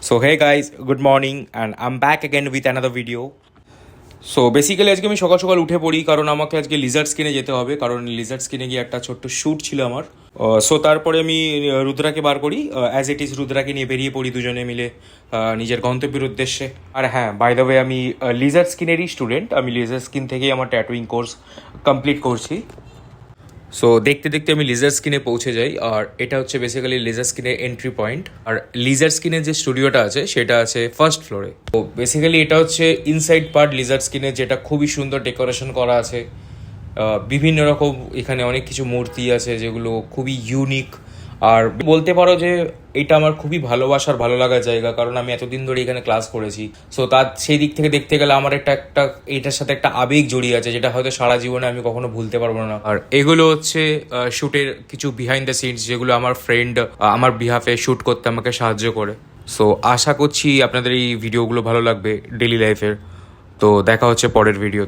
So hey guys, good morning and I'm back again with another video. So basically আজকে আমি সকাল সকাল উঠে পড়ি কারণ আমাকে আজকে লিজার্ড স্কিনে যেতে হবে, কারণ লিজার্ড স্কিনে গিয়ে একটা ছোট্ট শ্যুট ছিল আমার। সো তারপরে আমি রুদ্রাকে বার করি, অ্যাজ ইট ইজ রুদ্রাকে নিয়ে বেরিয়ে পড়ি দুজনে মিলে নিজের গন্তব্যের উদ্দেশ্যে। আর হ্যাঁ, বাই দ্য ওয়ে আমি লিজার্ড স্কিনেরই স্টুডেন্ট, আমি লিজার্ড স্কিন থেকেই আমার ট্যাটুইং কোর্স কমপ্লিট করছি। সো দেখতে দেখতে আমি লিজার স্কিনে পৌঁছে যাই, আর এটা হচ্ছে বেসিক্যালি লিজার স্কিনের এন্ট্রি পয়েন্ট। আর লিজার স্কিনের যে স্টুডিওটা আছে সেটা আছে ফার্স্ট ফ্লোরে। তো বেসিক্যালি এটা হচ্ছে ইনসাইড পার্ট লিজার স্কিনের, যেটা খুবই সুন্দর ডেকোরেশন করা আছে। বিভিন্ন রকম এখানে অনেক কিছু মূর্তি আছে যেগুলো খুবই ইউনিক। আর বলতে পারো যে এটা আমার খুবই ভালোবাসার ভালো লাগার জায়গা, কারণ আমি এতদিন ধরে এখানে ক্লাস করেছি। সো তার সেই দিক থেকে দেখতে গেলে আমার একটা এটার সাথে একটা আবেগ জড়িয়ে আছে, যেটা হয়তো সারা জীবনে আমি কখনো ভুলতে পারবো না। আর এগুলো হচ্ছে শ্যুটের কিছু বিহাইন্ড দ্য সিনস, যেগুলো আমার ফ্রেন্ড আমার বিহাফে শ্যুট করতে আমাকে সাহায্য করে। সো আশা করছি আপনাদের এই ভিডিওগুলো ভালো লাগবে ডেলি লাইফের। তো দেখা হচ্ছে পরের ভিডিওতে।